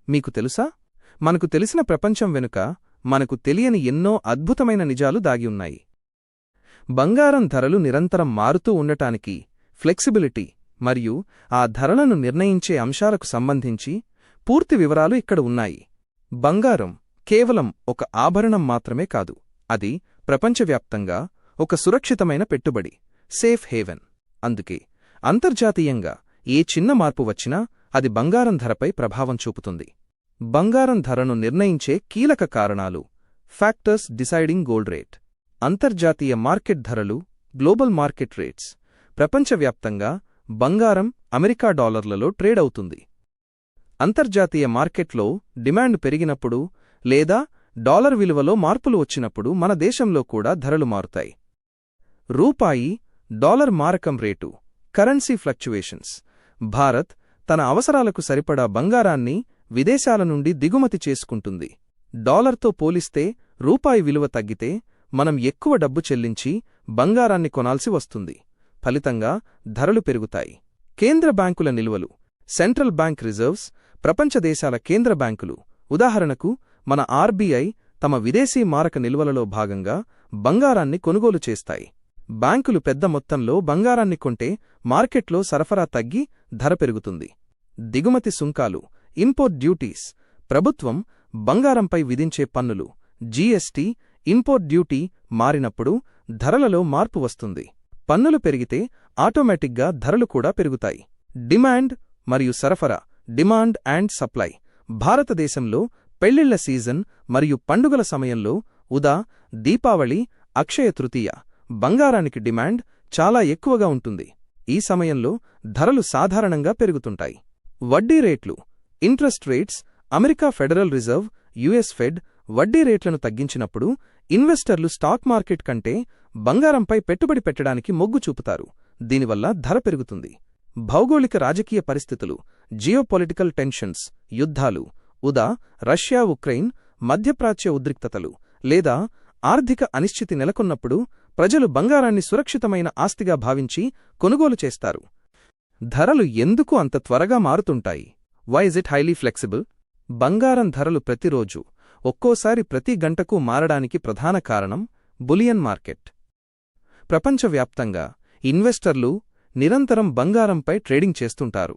మీకు తెలుసా, మనకు తెలిసిన ప్రపంచం వెనుక మనకు తెలియని ఎన్నో అద్భుతమైన నిజాలు దాగి ఉన్నాయి. బంగారం ధరలు నిరంతరం మారుతూ ఉండటానికి ఫ్లెక్సిబిలిటీ మరియు ఆ ధరలను నిర్ణయించే అంశాలకు సంబంధించి పూర్తి వివరాలు ఇక్కడ ఉన్నాయి. బంగారం కేవలం ఒక ఆభరణం మాత్రమే కాదు, అది ప్రపంచవ్యాప్తంగా ఒక సురక్షితమైన పెట్టుబడి, సేఫ్ హేవెన్. అందుకే అంతర్జాతీయంగా ఏ చిన్న మార్పు వచ్చినా అది బంగారం ధరపై ప్రభావం చూపుతుంది. బంగారం ధరను నిర్ణయించే కీలక కారణాలు. Factors deciding gold rate. అంతర్జాతీయ మార్కెట్ ధరలు, గ్లోబల్ మార్కెట్ రేట్స్. ప్రపంచవ్యాప్తంగా బంగారం అమెరికా డాలర్లలో ట్రేడ్ అవుతుంది. అంతర్జాతీయ మార్కెట్లో డిమాండ్ పెరిగినప్పుడు లేదా డాలర్ విలువలో మార్పులు వచ్చినప్పుడు మన దేశంలో కూడా ధరలు మారుతాయి. రూపాయి డాలర్ మారకం రేటు, కరెన్సీ ఫ్లక్చువేషన్స్. భారత్ తన అవసరాలకు సరిపడా బంగారాన్ని విదేశాల నుండి దిగుమతి చేసుకుంటుంది. డాలర్తో పోలిస్తే రూపాయి విలువ తగ్గితే మనం ఎక్కువ డబ్బు చెల్లించి బంగారాన్ని కొనాల్సి వస్తుంది. ఫలితంగా ధరలు పెరుగుతాయి. కేంద్ర బ్యాంకుల నిల్వలు, సెంట్రల్ బ్యాంక్ రిజర్వ్స్. ప్రపంచ దేశాల కేంద్ర బ్యాంకులు, ఉదాహరణకు మన ఆర్బీఐ, తమ విదేశీ మారక నిల్వలలో భాగంగా బంగారాన్ని కొనుగోలు చేస్తాయి. బ్యాంకులు పెద్ద మొత్తంలో బంగారాన్ని కొంటే మార్కెట్లో సరఫరా తగ్గి ధర పెరుగుతుంది. దిగుమతి సుంకాలు, ఇంపోర్ట్ డ్యూటీస్. ప్రభుత్వం బంగారంపై విధించే పన్నులు, జీఎస్టీ, ఇంపోర్ట్ డ్యూటీ మారినప్పుడు ధరలలో మార్పు వస్తుంది. పన్నులు పెరిగితే ఆటోమేటిక్గా ధరలు కూడా పెరుగుతాయి. డిమాండ్ మరియు సరఫరా, డిమాండ్ అండ్ సప్లై. భారతదేశంలో పెళ్లిళ్ల సీజన్ మరియు పండుగల సమయంలో, ఉదా దీపావళి, అక్షయ తృతీయ, బంగారానికి డిమాండ్ చాలా ఎక్కువగా ఉంటుంది. ఈ సమయంలో ధరలు సాధారణంగా పెరుగుతుంటాయి. వడ్డీ రేట్లు, interest rates. America federal reserve, US fed వడ్డీ రేట్లను తగ్గించినప్పుడు ఇన్వెస్టర్లు స్టాక్ మార్కెట్ కంటే బంగారంపై పెట్టుబడి పెట్టడానికి మొగ్గు చూపుతారు. దీనివల్ల ధర పెరుగుతుంది. భౌగోళిక రాజకీయ పరిస్థితులు, జియోపొలిటికల్ టెన్షన్స్, యుద్ధాలు, ఉదా రష్యా ఉక్రెయిన్, మధ్యప్రాచ్య ఉద్రిక్తతలు లేదా ఆర్థిక అనిశ్చితి నెలకొన్నప్పుడు ప్రజలు బంగారాన్ని సురక్షితమైన ఆస్తిగా భావించి కొనుగోలు చేస్తారు. ధరలు ఎందుకు అంత త్వరగా మారుతుంటాయి? Why is it highly flexible? బంగారం ధరలు ప్రతిరోజు, ఒక్కోసారి ప్రతి గంటకు మారడానికి ప్రధాన కారణం బులియన్ మార్కెట్. ప్రపంచవ్యాప్తంగా ఇన్వెస్టర్లు నిరంతరం బంగారంపై ట్రేడింగ్ చేస్తుంటారు.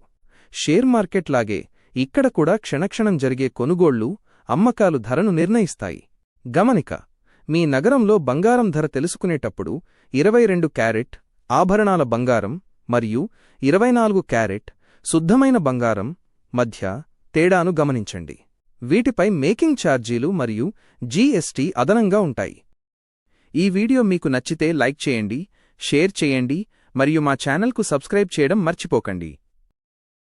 షేర్ మార్కెట్ లాగే ఇక్కడ కూడా క్షణక్షణం జరిగే కొనుగోళ్లు, అమ్మకాలు ధరను నిర్ణయిస్తాయి. గమనిక: మీ నగరంలో బంగారం ధర తెలుసుకునేటప్పుడు 22 క్యారెట్ ఆభరణాల బంగారం మరియు 24 క్యారెట్ శుద్ధమైన బంగారం మధ్య తేడాను గమనించండి. వీటిపై మేకింగ్ ఛార్జీలు మరియు జీఎస్టీ అదనంగా ఉంటాయి. ఈ వీడియో మీకు నచ్చితే లైక్ చేయండి, షేర్ చేయండి మరియు మా ఛానల్కు సబ్స్క్రైబ్ చేయడం మర్చిపోకండి.